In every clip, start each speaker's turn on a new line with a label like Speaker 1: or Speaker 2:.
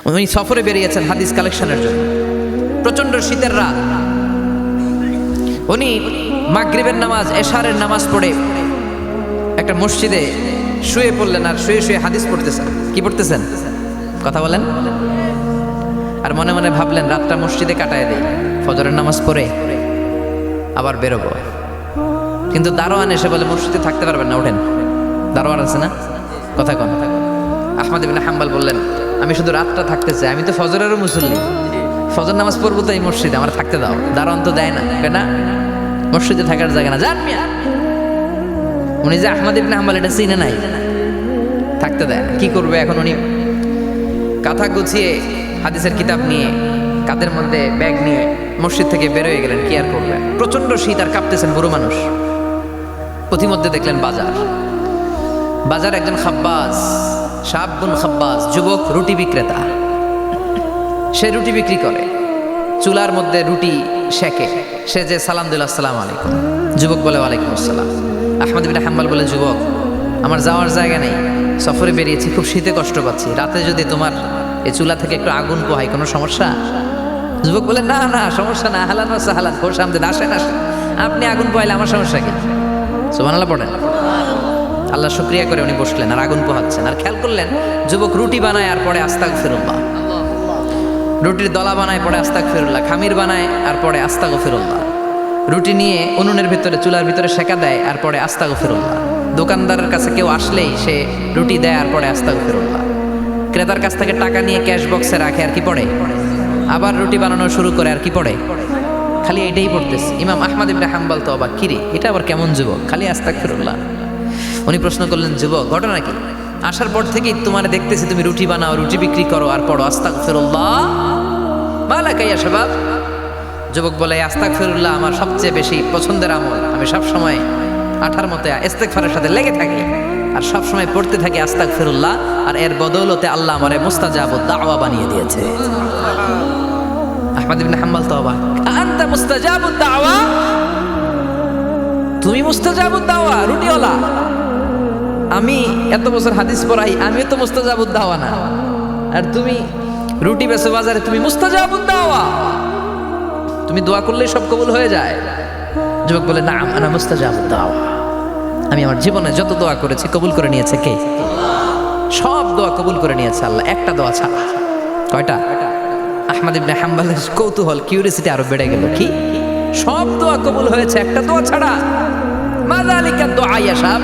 Speaker 1: উনি সফরে বেরিয়েছেন হাদিস কালেকশনের জন্য। প্রচণ্ড শীতের রাত, উনি মাগরিবের নামাজ এশারের নামাজ পড়ে একটা মসজিদে শুয়ে পড়লেন, আর শুয়ে শুয়ে হাদিস পড়তেছেন। কি পড়তেছেন? কথা বলেন। আর মনে মনে ভাবলেন রাতটা মসজিদে কাটায় দেই, ফজরের নামাজ পড়ে আবার বেরোবো। কিন্তু দারোয়ান এসে বলে মসজিদে থাকতে পারবেন না, ওঠেন। দারোয়ান আছে না? কথা কন। আহমদ ইবনে হাম্বল বললেন আমি শুধু রাতটা থাকতে চাই, আমি তো ফজরেরও মুসল্লি, ফজর নামাজ পড়বো তো এই মসজিদে, আমার থাকতে দাও। দারোয়ান তো দেয় না, না মসজিদে থাকার জায়গা না, যান মিয়া। উনি যে আহমদ ইবনে হাম্বল এটা চিনে নাই, থাকতে দেয়। কি করবে এখন? উনি কাঁথা গুছিয়ে হাদিসের কিতাব নিয়ে কাঁধের মধ্যে ব্যাগ নিয়ে মসজিদ থেকে বেরোয় গেলেন। কি আর করবেন, প্রচন্ড শীত, আর কাঁপতেছেন, বুড়ো মানুষ। পথিমধ্যে দেখলেন বাজার, বাজার একজন খাব্বাজ, শাবুন খাব্বাজ, যুবক রুটি বিক্রেতা। সে রুটি বিক্রি করে, চুলার মধ্যে রুটি সেকে। সে যে সালাম দিল আসসালামু আলাইকুম, যুবক বলে ওয়ালাইকুম আসসালাম। আহমদ ইবনে হাম্বল বলে যুবক আমার যাওয়ার জায়গা নেই, সফরে বেরিয়েছি, খুব শীতে কষ্ট পাচ্ছি, রাতে যদি তোমার এই চুলা থেকে একটু আগুন পোহাই কোনো সমস্যা? যুবক বলে না না সমস্যা না, হালান ওয়া সাহালান, খোশ আমদেদ, আসেন আসেন, আপনি আগুন পোহাইলে আমার সমস্যা কি? সুবহানাল্লাহ পড়েন। আল্লাহ শুকরিয়া করে উনি বসলেন আর আগুন পোহাচ্ছেন, আর খেয়াল করলেন যুবক রুটি বানায় আর পরে আস্তাগফিরুল্লাহ, রুটির দলা বানায় পরে আস্তাগফিরুল্লাহ, খামির বানায় আর পরে আস্তাগফিরুল্লাহ, রুটি নিয়ে উনুনের ভিতরে চুলার ভিতরে সেকা দেয় আর পরে আস্তাগফিরুল্লাহ, দোকানদারের কাছে কেউ আসলেই সে রুটি দেয় আর পরে আস্তাগফিরুল্লাহ, ক্রেতার কাছ থেকে টাকা নিয়ে ক্যাশ বক্সে রাখে আর কি পড়ে, আবার রুটি বানানো শুরু করে আর কি পড়ে, খালি এটাই পড়তেছে। ইমাম আহমদ ইবনে হাম্বল তো অবাক, কিরে এটা আবার কেমন যুবক, খালি আস্তাগফিরুল্লাহ। উনি প্রশ্ন করলেন যুবক ঘটনা কি? আসার পর থেকেই তোমার দেখতেছি তুমি রুটি বানাও, রুটি বিক্রি করো আর পড়ো আস্তাগফিরুল্লাহ, মালাকা ইয়া শাবাব। যুবক বলে আস্তাগফিরুল্লাহ আমার সবচেয়ে বেশি পছন্দের আমল, আমি সব সময় আঠার মতে ইস্তেগফারের সাথে লেগে থাকি আর সব সময় পড়তে থাকি আস্তাগফিরুল্লাহ, আর এর বদৌলতে আল্লাহ আমারে মুস্তাজাবুদ দাওয়া বানিয়ে দিয়েছে। আহমদ ইবনে হাম্বল তো অবাক, আনতা মুস্তাজাবুদ দাওয়া, তুমি মুস্তাজাবুদ দাওয়া রুটিওয়ালা? আমি এত বছর হাদিস পড়াই, আমিও তো মুস্তাজাবুদ দাওয়া না, আর তুমি রুটি বেচো বাজারে, তুমি মুস্তাজাবুদ দাওয়া, তুমি দোয়া করলেই সব কবুল হয়ে যায়? যুবক বলে না আনা মুস্তাজাবুদ দাওয়া, আমি আমার জীবনে যত দোয়া করেছি কবুল করে নিয়েছে কে? সব দোয়া কবুল করে নিয়েছে আল্লাহ, একটা দোয়া ছাড়া। কয়টা? আহমদ ইবনে হাম্বলের কৌতূহল, কিউরিয়াসিটি আরো বেড়ে গেল। কি? সব দোয়া কবুল হয়েছে একটা দোয়া ছাড়া। মাযালিকা দোয়া ইয়া শাব,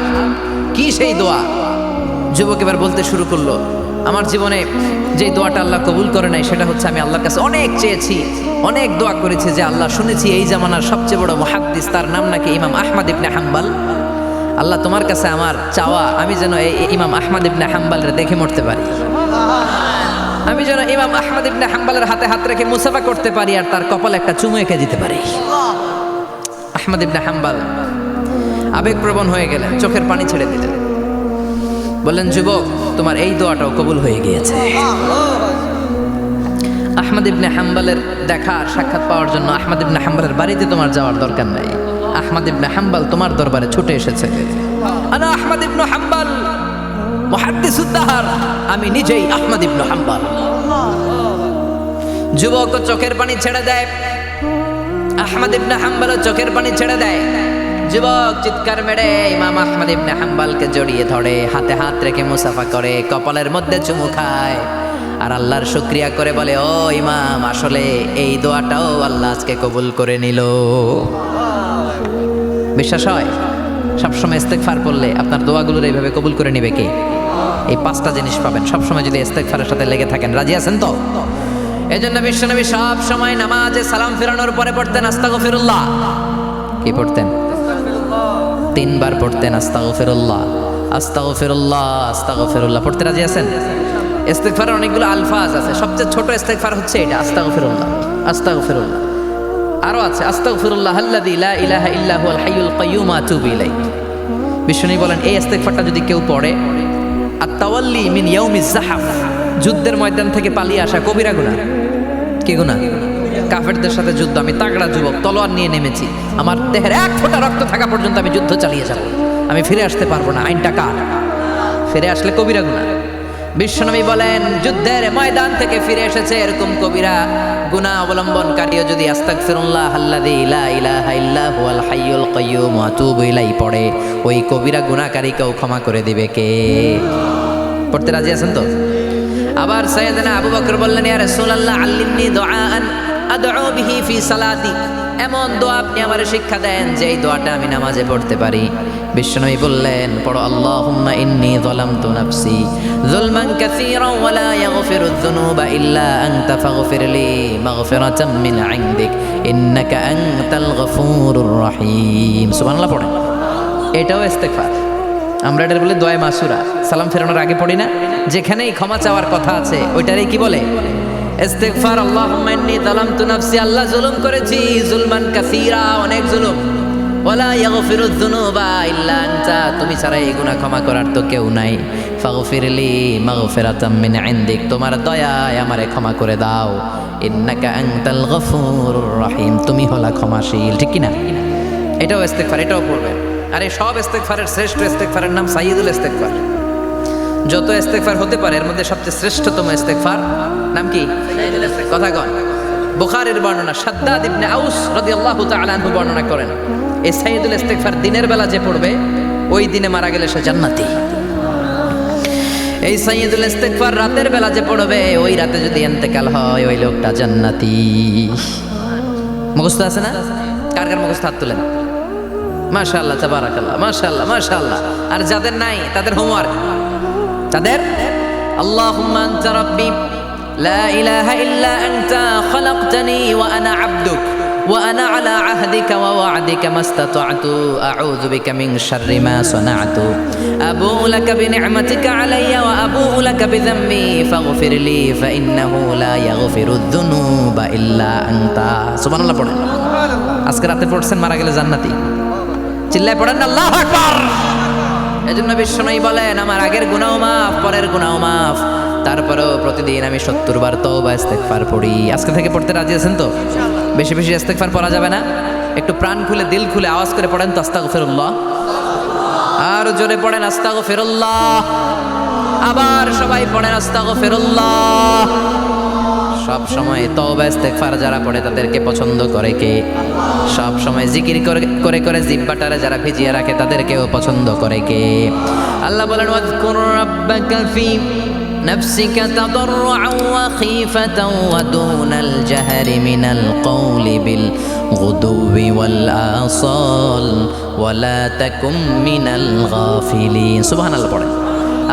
Speaker 1: কি সেই দোয়া? যুবক এবার বলতে শুরু করলো আমার জীবনে যে দোয়াটা আল্লাহ কবুল করে নাই সেটা হচ্ছে আমি আল্লাহর কাছে অনেক চেয়েছি, অনেক দোয়া করেছি, যে আল্লাহ শুনেছি এই জামানার সবচেয়ে বড় মুহাদ্দিস, তার নাম নাকি ইমাম আহমদ ইবনে হাম্বল। আল্লাহ তোমার কাছে আমার চাওয়া আমি যেন এই ইমাম আহমদ ইবনে হাম্বলের দেখে মরতে পারি, আমি যেন ইমাম আহমদ ইবনে হাম্বলের হাতে হাত রেখে মুসাফা করতে পারি আর তার কপালে একটা চুমু এঁকে দিতে পারি। আহমদ ইবনে হাম্বল আবেগপ্রবণ হয়ে গেলেন, চোখের পানি ছেড়ে দিলেন, বললেন যুবক তোমার এই দোয়াটাও কবুল হয়ে গিয়েছে। আহমদ ইবনে হাম্বলের দেখা আর সাক্ষাৎ পাওয়ার জন্য আহমদ ইবনে হাম্বলের বাড়িতে তোমার যাওয়ার দরকার নাই, আহমদ ইবনে হাম্বল তোমার দরবারে ছুটে এসেছে। আনা আহমদ ইবনে হাম্বল মুহাদ্দিসুদ দাহর, আমি নিজেই আহমদ ইবনে হাম্বল। যুবক চোখের পানি ছেড়ে দেয়, আহমদ ইবনে হাম্বল চোখের পানি ছেড়ে দেয়। যুবক চিৎকার মেরে ইমাম আহমদ ইবনে হাম্বলকে জড়িয়ে ধরে, হাতে হাত রেখে মুসাফা করে, কপালের মধ্যে চুমু খায় আর আল্লাহর শুকরিয়া করে বলে ও ইমাম আসলে এই দোয়াটাও আল্লাহ আজকে কবুল করে নিল। বিশ্বাস হয়? সবসময় ইস্তেগফার করলে আপনার দোয়াগুলোর এইভাবে কবুল করে নিবে কে? এই পাঁচটা জিনিস পাবেন সবসময় যদি ইস্তেগফারের সাথে লেগে থাকেন। রাজি আছেন তো? এই জন্য বিশ্বনবী সব সময় নামাজে সালাম ফেরানোর পরে পড়তেন আস্তাগফিরুল্লাহ। কি পড়তেন? 3 বার পড়তেন আস্তাগফিরুল্লাহ, আস্তাগফিরুল্লাহ, আস্তাগফিরুল্লাহ। পড়তে রাজি আছেন? ইস্তেগফারের অনেকগুলো আলফাজ আছে, সবচেয়ে ছোট ইস্তেগফার হচ্ছে এটা আস্তাগফিরুল্লাহ, আস্তাগফিরুল্লাহ। আরো আছে আস্তাগফিরুল্লাহ আল্লাযী লা ইলাহা ইল্লা হুয়াল হাইয়ুল কাইয়্যুম আতুবু ইলাইহি। বিশ্বনবী বলেন এই ইস্তেগফারটা যদি কেউ পড়ে, আত-তাওয়াল্লি মিন ইয়াউমিজ যাহাফ, যুদ্ধের ময়দান থেকে পালিয়ে আসা কবিরা গুনাহ। কি গুনাহ? কাফেরদের সাথে যুদ্ধ, আমি তাগড়া যুবক, তলোয়ার নিয়ে নেমেছি, আমার দেহের এক ফোঁটা রক্ত থাকা পর্যন্ত আমি যুদ্ধ চালিয়ে যাব, আমি ফিরে আসতে পারবো না, আইনটা কার? ফিরে আসলে কবিরা গুনাহ। বিশ্বনবী বলেন, যুদ্ধের ময়দান থেকে ফিরে এসেছে এরকম কবিরা গুনাহ অবলম্বনকারীও যদি আস্তাগফিরুল্লাহ আল্লাযী লা ইলাহা ইল্লা হুয়াল হাইয়ুল কাইয়্যুম ওয়া আতুবু ইলাইহি পড়ে, ওই কবিরা গুনাহকারীকেও ক্ষমা করে দিবে কে? পড়তে রাজি আছেন তো? আবার সাইয়েদনা আবু বকর বললেন, ইয়া রাসূলুল্লাহ আল্লিমনি দুআআন আদউ বিহি ফি সালাতি, এমন দোয়া আপনি আমারে শিক্ষা দেন যে এই দোয়াটা আমি নামাজে পড়তে পারি। বিশ্বনবী বললেন, পড়ো আল্লাহুম্মা ইন্নী যালামতু নাফসি যুলমান কাসীরান ওয়া লা ইয়াগফিরুয যুনুবা ইল্লা আনতা ফাগফিরলি মাগফিরাতাম মিন ইনদিক ইন্নাকা আনতাল গফুরুর রহিম। সুবহানাল্লাহ পড়েন। এটাও ইস্তেগফার। আমরা এটার বলে দোয়া মাসুরা, সালাম ফেরানোর আগে পড়ি না? যেখানেই ক্ষমা চাওয়ার কথা আছে ওইটারই কি বলে? ইস্তিগফার। আল্লাহুম্মা ইন্নী যালামতু নাফসি, আল্লাহ জুলুম করেছি, যুলমান কাসীরা, অনেক জুলুম। ওয়ালা ইয়াগফিরুয যুনুবা ইল্লা আনতা, তুমি ছাড়া এই গুনাহ ক্ষমা করার তো কেউ নাই। ফাগফিরলি মাগফিরাতাম মিন ইনদিক, তোমার দয়ায় আমারে ক্ষমা করে দাও। ইন্নাকা আনতাল গফুরুর রহিম, তুমি হলা ক্ষমাশীল। ঠিক কি না? এটাও ইস্তিগফার, এটাও পড়বেন। আর এই সব ইস্তেগফারের শ্রেষ্ঠ ইস্তেগফারের নাম সাইয়্যিদুল ইস্তেগফার। যত ইস্তেগফার হতে পারে এর মধ্যে সবচেয়ে শ্রেষ্ঠতম ইস্তেগফার নাম কি? কথা কন। বুখারীর বর্ণনা, শাদ্দাদ ইবনে আউস রাদিয়াল্লাহু তাআলা আনহু বর্ণনা করেন, এই সাইয়্যিদুল ইস্তেগফার দিনের বেলা যে পড়বে ওই দিনে মারা গেলে সে জান্নাতি। এই সাইয়্যিদুল ইস্তেগফার রাতের বেলা যে পড়বে ওই রাতে যদি ইন্তেকাল হয় ওই লোকটা জান্নাতি। মুখস্থ আছে না? কার কার মুখস্থ? হাত তুলেন। মাশাআল্লাহ, তাবারাকাল্লাহ, মাশাআল্লাহ, মাশাআল্লাহ। আর যাদের নাই তাদের হোমওয়ার্ক, তাদের আল্লাহুম্মা আনতা রাব্বি লা ইলাহা ইল্লা আনতা খালাকতানি ওয়া আনা আবদুক ওয়া আনা আলা আহদিকা ওয়া ওয়া'দিকা মাস্তাতা'তু আউযু বিকা মিন শাররি মা সানা'তু আবুউ লাকা বিনি'মাতিকা আলাইয়া ওয়া আবুউ লাকা বিযামবি ফাগফিরলি ফাইন্নাহু লা ইয়াগফিরুয যুনুবা ইল্লা আনতা। সুবহানাল্লাহ পড়েন। আজকে রাতে পড়ছেন, মারা গেলে জান্নাতি। চিল্লায় পড়েন আল্লাহু আকবার। এজন্য বিশ্বনবী বলেন, আমার আগের গুনাহ মাফ, পরের গুনাহ মাফ, তারপরেও প্রতিদিন আমি 70 বার তওবা ইস্তেগফার পড়ি। আজকে থেকে পড়তে রাজি আছেন তো? বেশি বেশি ইস্তেগফার পড়া যাবে না? একটু প্রাণ খুলে দিল খুলে আওয়াজ করে পড়েন তো আস্তাগফিরুল্লাহ। আর জোরে পড়েন আস্তাগফিরুল্লাহ। আবার সবাই পড়েন আস্তাগফিরুল্লাহ। সব সময় তওবা ইস্তেগফার যারা পড়ে তাদেরকে পছন্দ করে কে? সব সময় জিকির করে করে জিহ্বাটারে যারা ভিজিয়ে রাখে তাদেরকেও পছন্দ করে কে? আল্লাহ বলেন, ওয়াজকুর রাব্বাকা ফি নাফসিকা তাদাররুআন ওয়া খীফাতান ওয়া দুনাল জাহরি মিনাল কওলি বিল গুদুবি ওয়াল আসাল ওয়া লা তাকুম মিনাল গাফিলিন। সুবহানাল্লাহ পড়েন।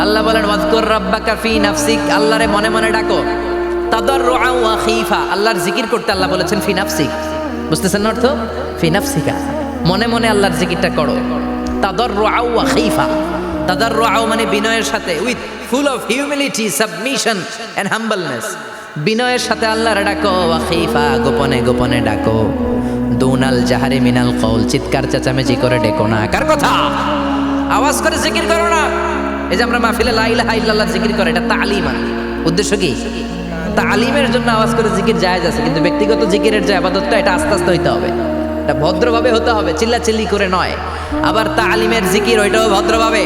Speaker 1: আল্লাহ বলেন, ওয়াজকুর রাব্বাকা ফি নাফসিক, আল্লাহরে মনে মনে ডাকো। তাদাররুআন ওয়া খীফা, আল্লাহর জিকির করতে আল্লাহ বলেছেন ফি নাফসিক। বুঝতেছেন অর্থ? ফি নাফসিকা, মনে মনে আল্লাহর জিকিরটা করো। তাদাররুআন ওয়া খীফা, তাদাররুআন মানে বিনয়ের সাথে, with full of humility, submission and humbleness, বিনয়ের সাথে আল্লাহর ডাকো। ওয়া খীফা, গোপনে গোপনে ডাকো। দুনাল জাহারি মিনাল কওল, চিৎকার চেঁচামেচি করে ডেকো না। কার কথা? আওয়াজ করে জিকির করো না। এই যে আমরা মাহফিলে লা ইলাহা ইল্লাল্লাহ জিকির করে, এটা তালিম। উদ্দেশ্য কি? তালিমের জন্য আওয়াজ করে জিকির জায়েজ আছে, কিন্তু ব্যক্তিগত জিকিরের যে ইবাদতটা এটা আস্তে আস্তে হইতে হবে, এটা ভদ্রভাবে হতে হবে, চিল্লাচিল্লি করে নয়। আবার তালিমের জিকির ওইটাও ভদ্রভাবে।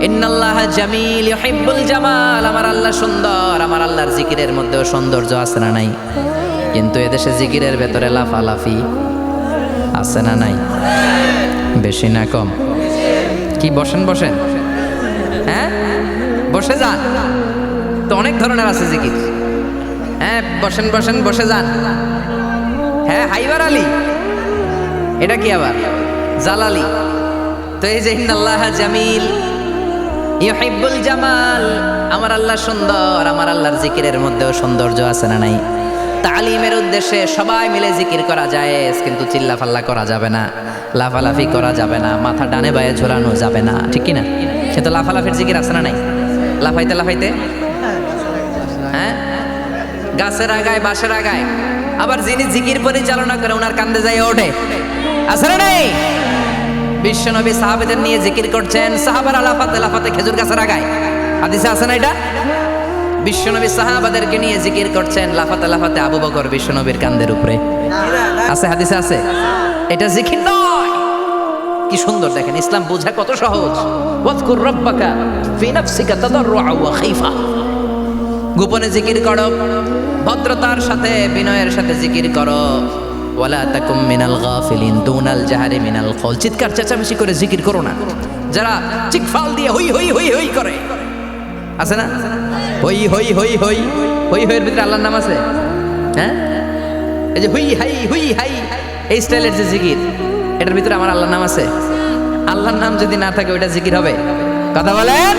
Speaker 1: ইন্নাল্লাহা জামিল ইউহিব্বুল জামাল, আমার আল্লাহ সুন্দর, আমার আল্লাহর জিকিরের মধ্যেও সৌন্দর্য আছে না নাই? কিন্তু এদেশে জিকিরের ভেতরে লাফালাফি আছে না নাই? বেশি না কম? কি বসেন বসেন, হ্যাঁ বসে যান তো, অনেক ধরনের আছে জিকির। হ্যাঁ বসেন বসেন, বসে যান। হ্যাঁ হাইবার আলী, এটা কি আবার জালালি? তো এই যে ইন্নাল্লাহা জামিল ইউহিব্বুল জামাল, আমার আল্লাহ সুন্দর, আমার আল্লাহর জিকিরের মধ্যেও সৌন্দর্য আছে না নাই? তালিমের উদ্দেশ্যে সবাই মিলে জিকির করা যায়, কিন্তু চিল্লাফাল্লা করা যাবে না, লাফালাফি করা যাবে না, মাথা ডানে বায়ে ঝোলানো যাবে না। ঠিক কি না? কিন্তু লাফালাফির জিকির আছে না নাই? লাফাইতে লাফাইতে, হ্যাঁ গাছের আগায় বাঁশের আগায়। আবার যিনি জিকির পরিচালনা করে ওনার কান্দে যায় ওঠে, আছে না নাই? বিশ্বনবী সাহাবাদের নিয়ে জিকির করছেন, সাহাবারা লাফাতে লাফাতে খেজুর গাছের আগায়। হাদিসে আছে না এটা? বিশ্বনবী সাহাবাদেরকে নিয়ে জিকির করছেন, লাফাতে লাফাতে আবু বকর বিশ্বনবীর কান্দের উপরে। আছে, হাদিসে আছে। এটা জিকির নয়, কি সুন্দর দেখেন, ইসলাম বোঝা কত সহজ। ওয়াজকুর রাব্বাকা ফি নাফসিকা তাদাররুআ ওয়া খাইফা, গোপনে জিকির করো, ভদ্রতার সাথে বিনয়ের সাথে জিকির করো। ওয়ালা তাকুম মিনাল গাফিলিন দুনাল জাহারি মিনাল কওল, চিৎকার চেঁচামেচি করে জিকির করো না। যারা চিকফাল দিয়ে হই হই হই হই করে, আছে না হই হই হই হই হই হইয়ের ভিতরে আল্লাহর নাম আছে। হ্যাঁ, এই যে হুই হাই হুই হাই এই স্টাইলের যে জিকির, এটার ভিতরে আমার আল্লাহর নাম আছে? আল্লাহর নাম যদি না থাকে ওইটা জিকির হবে? কথা বলেন।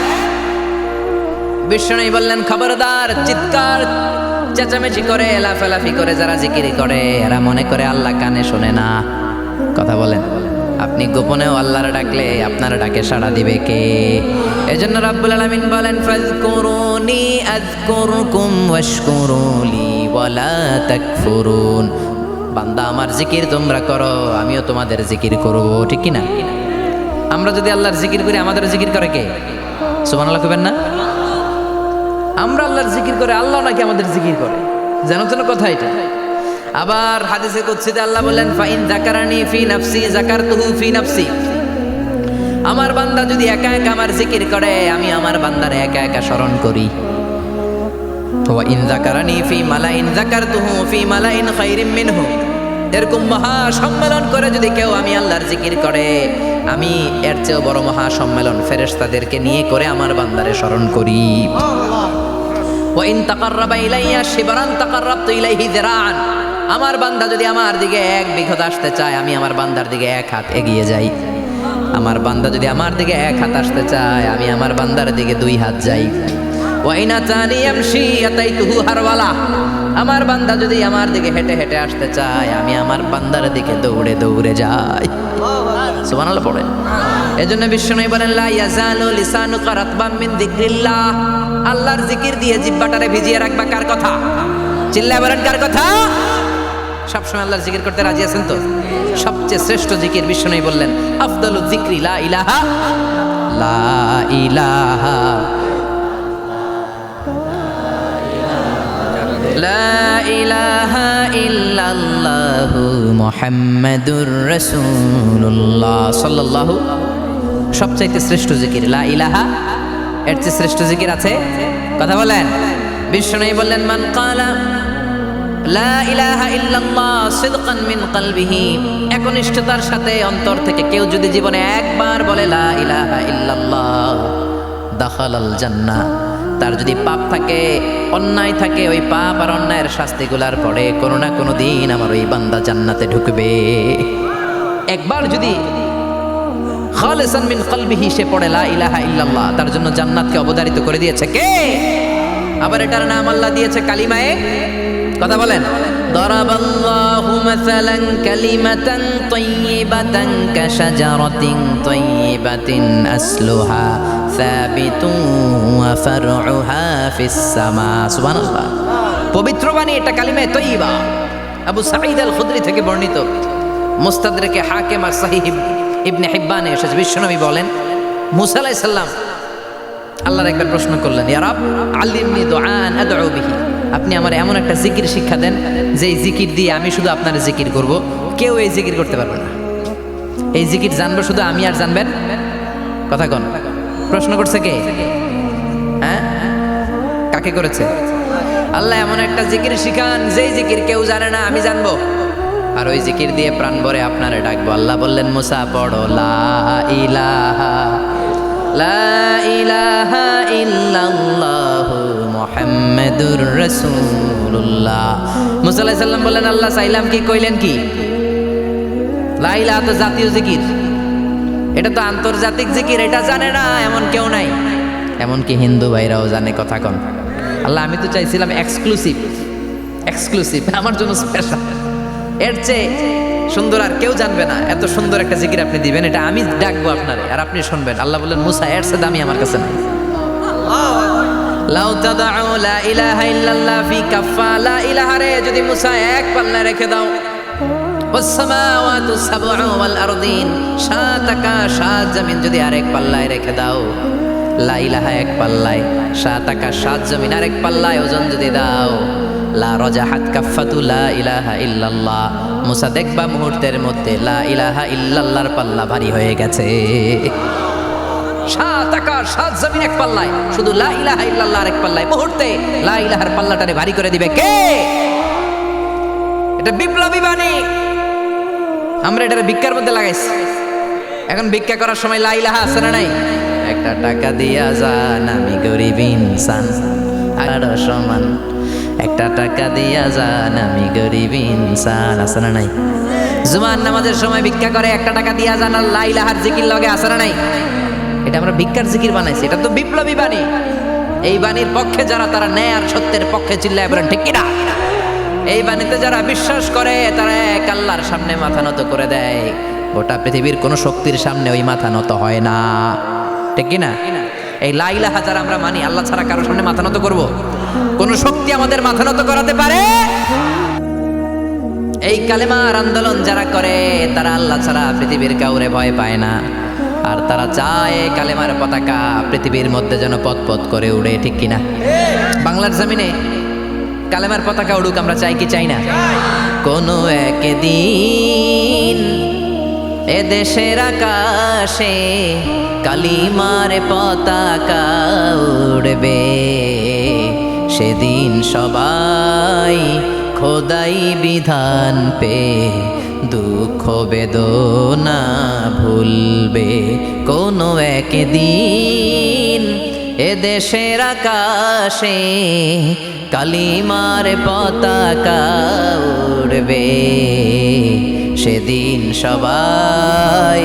Speaker 1: বিষ্ণু বললেন খবরদার, চিৎকার চেঁচামেচি করে লাফালাফি করে যারা জিকির করে এরা মনে করে আল্লাহ কানে শোনে না। কথা বলেন। আপনি গোপনেও আল্লাহর ডাকলে আপনার ডাকে সাড়া দিবে কে? এজন্য রাব্বুল আলামিন বলেন ফাযকুরুনি আযকুরকুম ওয়াশকুরুলি ওয়ালা তাকফুরুন। বান্দা আমার জিকির তোমরা করো, আমিও তোমাদের জিকির করব, ঠিক কি না? আমরা যদি আল্লাহর জিকির করি আমাদের জিকির করে কে? সুবহানাল্লাহ কইবেন না? আমরা আল্লাহর জিকির করে, আল্লাহ নাকি আমাদের জিকির করে, জানো তো না কথা এটা। আবার হাদিসে কুদসিতে আল্লাহ বলেন ফাইন যাকারানি ফি নাফসি যাকারতুহু ফি নাফসি, আমার বান্দা যদি একা একা আমার জিকির করে আমি আমার বান্দারে একা একা স্মরণ করি। ওয়া ইন যাকারানি ফি মালাইন যাকারতুহু ফি মালাইন খায়রিম মিনহু, এরকম মহা সম্মেলন করে যদি কেউ আমি আল্লাহর জিকির করে আমি এর চেয়েও বড় মহা সম্মেলন ফেরেশতাদেরকে নিয়ে করে আমার বান্দারে স্মরণ করি। ওয়া ইন তাকাররাবা ইলাইয়া শিবরান তাকাররাবতু ইলাইহি যিরাআন, আমার বান্দা যদি আমার দিকে এক বিঘত আসতে চায় আমি আমার বান্দার দিকে এক হাত এগিয়ে যাই। আমার বান্দা যদি আমার দিকে এক হাত আসতে চায় আমি আমার বান্দার দিকে দুই হাত যাই। ওয়া ইন আতানি ইয়ামশি আতাইতুহু হারওয়ালা, আমার বান্দা যদি আমার দিকে হেঁটে হেঁটে আসতে চায় আমি আমার বান্দার দিকে দৌড়ে দৌড়ে যাই। সুবহানাল্লাহ পড়ে। এজন্য বিষ্ণু বলেন লা ইয়াজালু লিসানুকা রাতবাম মিন যিকরিল্লাহ, আল্লাহর জিকির দিয়ে জিহ্বাটারে ভিজিয়ে রাখবা। কার কথা? চিল্লায় বলেন কার কথা? সবসময় আল্লাহর জিকির করতে রাজি আছেন তো? সবচেয়ে শ্রেষ্ঠ জিকির বিষ্ণু বললেন আফদালু যিকরি লা ইলাহা লা ইলাহা লা ইলাহা ইল্লাল্লাহু মুহাম্মাদুর রাসূলুল্লাহ সাল্লাল্লাহু, সবচাইতে শ্রেষ্ঠ জিকির লা ইলাহা। এর চেয়ে শ্রেষ্ঠ জিকির আছে? কথা বলেন। বিষ্ণু বললেন মান ক্বালা লা ইলাহা ইল্লাল্লাহ সিদকান মিন কলবিহি, একনিষ্ঠতার সাথে অন্তর থেকে কেউ যদি জীবনে একবার বলে লা ইলাহা ইল্লাল্লাহ দাখালাল জান্নাহ, তার যদি পাপ থাকে অন্যায় থাকে ওই পাপ আর অন্যায়ের শাস্তিগুলার পরে কোনো না কোনো দিন আমার ওই বান্দা জান্নাতে ঢুকবে। একবার যদি খালিসান মিন কলবিহি সে পড়ে লা ইলাহা ইল্লাল্লাহ, তার জন্য জান্নাতকে অবধারিত করে দিয়েছে কে? আবার এটার নাম আল্লাহ দিয়েছে কালিমায়ে। কথা বলেন। দারাবাল্লাহু মাসালান কালিমাতান তাইয়িবাতান কাশাজারাতিন তাইয়িবাতিন আসলুহা সাবিতুন ওয়া ফারউহা ফিস সামা। সুবহানাল্লাহ। পবিত্র বাণী এটা কালিমায়ে তাইয়িবা। আবু সাঈদ আল খুদরি থেকে বর্ণিত, মুস্তাদরাকে হাকিম আর সহিহ ইবনে হিব্বানে এসেছে। বিশ্বনবী বলেন মুসা আলাইহিস সালাম আল্লাহর একবার প্রশ্ন করলেন ইয়া রাব আল্লিমনি দুআন আদউ বিহি, আপনি আমার এমন একটা জিকির শিক্ষা দেন যেই জিকির দিয়ে আমি শুধু আপনার জিকির করব, কেউ এই জিকির করতে পারবে না। এই জিকির জানবো শুধু আমি আর জানবেন। কথা কন। প্রশ্ন করছে কে? হ্যাঁ, কাকে করেছে? আল্লাহ এমন একটা জিকির শিখান যেই জিকির কেউ জানে না, আমি জানবো, আর ওই জিকির দিয়ে প্রাণ ভরে আপনারে ডাকবো। আল্লাহ বললেন মুসা পড়ো লা ইলাহা লা ইলাহা ইল্লাল্লাহু মুহাম্মাদুর রাসূলুল্লাহ। মুসা আলাইহিস সালাম বললেন আল্লাহ চাইলাম কি, কইলেন কি? লা ইলাহা তো জাতীয় জিকির, এটা তো আন্তর্জাতিক জিকির, এটা জানে না এমন কেউ নাই। এমনকি হিন্দু ভাইরাও জানে। কথা কন। আল্লাহ আমি তো চাইছিলাম এক্সক্লুসিভ, এক্সক্লুসিভ আমার জন্য স্পেশাল, এর চেয়ে সুন্দর আর কেউ জানবে না। এত সুন্দর একটা জিকির আপনি দিবেন, এটা আমি ডাকবো আপনারে আর আপনি শুনবেন। আল্লাহ বললেন মুসা এর চেয়ে দামি আমার কাছে নাই। লাউ তাদউ লা ইলাহা ইল্লাল্লাহ ফি কাফা, লা ইলাহা রে যদি মুসা এক পাল্লায় রেখে দাও, ওয়াস সামাওয়াতু সাবউ ওয়াল আরদিন, সাত আকাশ সাত জমিন যদি আরেক পাল্লায় রেখে দাও, লা ইলাহা এক পাল্লায়, সাত আকাশ সাত জমিন আরেক পাল্লায় ওজন যদি দাও, লা রাজাহাত কাফাতু লা ইলাহা ইল্লাল্লাহ। মুসা দেখবা মুহূর্তের মধ্যে লা ইলাহা ইল্লাল্লাহর পাল্লা ভারী হয়ে গেছে। 7 আকাশ 7 জমিন এক পাল্লায়, শুধু লা ইলাহা ইল্লাল্লাহর এক পাল্লায় মুহূর্তে লা ইলাহার পাল্লাটারে ভারী করে দিবে কে? এটা বিপ্লবী বাণী। আমরা এটারে ভিক্ষার মধ্যে লাগাইছি। এখন ভিক্ষা করার সময় লা ইলাহা আছে না নাই? একটা টাকা দিয়া যান, আমি গরিব ইনসান আর সমান। একটা টাকা দিয়া যান, আমি গরিব ইনসান, আছে না নাই? জুমার নামাজের সময় ভিক্ষা করে একটা টাকা দিয়া যান, আর লা ইলাহার জিকির লগে, আছে না নাই? এটা আমরা ভিক্ষার জিকির বানাইছি। এটা তো বিপ্লবী বাণী। এই বাণীর পক্ষে যারা, তারা ন্যায় আর সত্যের পক্ষে চিল্লায় বলেন ঠিক কিনা? এই বাণীতে যারা বিশ্বাস করে তারা এক আল্লাহর সামনে মাথা নত করে দেয়। গোটা পৃথিবীর কোন শক্তির সামনে ওই মাথা নত হয় না, ঠিক কিনা? এই লা ইলাহা যারা আমরা মানি, আল্লাহ ছাড়া কারোর সামনে মাথা নত করব? কোন শক্তি আমাদের মাথা নত করাতে পারে? এই কালেমার আন্দোলন যারা করে তারা আল্লাহ ছাড়া পৃথিবীর কাউরে ভয় পায় না। আর তারা চায় কালেমার পতাকা পৃথিবীর মধ্যে যেন পথ করে উড়ে, ঠিক কিনা? বাংলার জমিনে কালেমার পতাকা উড়ুক, আমরা চাই কি চাই না? কোনো একদিন এ দেশের আকাশে কালিমার পতাকা উড়বে। সেদিন সবাই খোদাই বিধান পে দুঃখ বেদনা ভুলবে। কোনো একদিন এ দেশের আকাশে কালিমার পতাকা উড়বে। সেদিন সবাই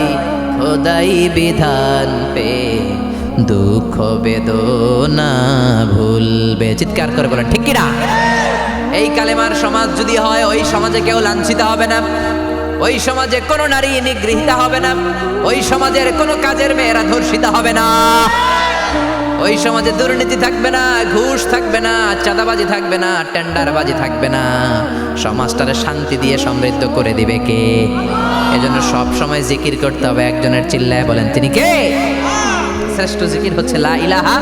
Speaker 1: খোদাই বিধান পে দুঃখ বেদনা ভুলবে। চিৎকার করে বলেন ঠিক কিনা? এই কালেমার সমাজ যদি হয়, ওই সমাজে কেউ লাঞ্ছিত হবে না, ওই সমাজে কোনো নারী নিগৃহীত হবে না, ওই সমাজের কোনো কাজের মেয়েরা ধর্ষিত হবে না, ওই সমাজে দুর্নীতি থাকবে না, ঘুষ থাকবে না, চাঁদাবাজি থাকবে না, টেন্ডারবাজি থাকবে না। সমাজটারে শান্তি দিয়ে সমৃদ্ধ করে দিবে কে? এজন্য সব সময় জিকির করতে হবে একজনের, চিল্লায় বলেন তিনি কে? শ্রেষ্ঠ জিকির হচ্ছে লা ইলাহা।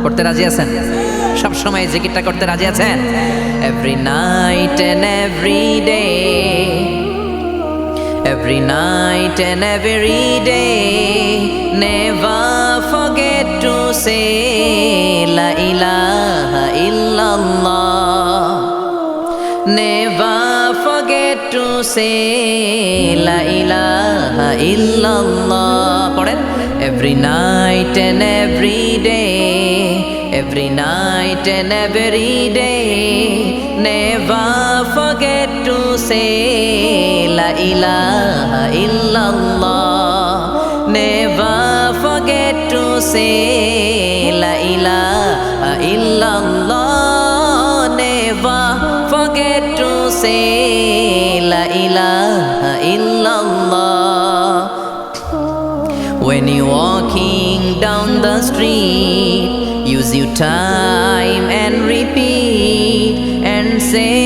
Speaker 1: করতে রাজি আছেন? সব সময় জিকিরটা করতে রাজি আছেন? Every night and every day, every night and every day, never forget to say la ilaha illallah. Never forget to say la ilaha illallah. পড়েন, every night and every day, every night and every day, never forget to say la ilaha illallah. Never forget to say la ilaha illallah. Never forget to say la ilaha illallah. When you're walking down the street, use your time and repeat and say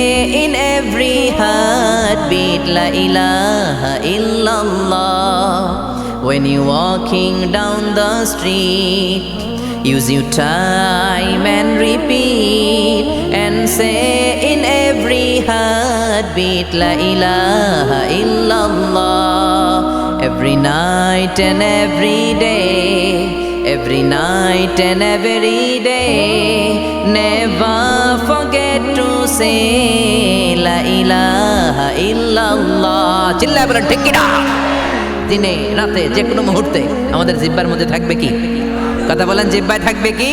Speaker 1: in every heartbeat la ilaha illallah. When you're walking down the street, use your time and repeat and say in every heartbeat la ilaha illallah. Every night and every day, every night and every day, never forget to say la ilaha illallah. চিল্লায় বলেন ঠিক কিনা? দিনে রাতে যে কোনো মুহূর্তে আমাদের জিহ্বার মধ্যে থাকবে কি? কথা বলেন, জিহ্বায় থাকবে কি?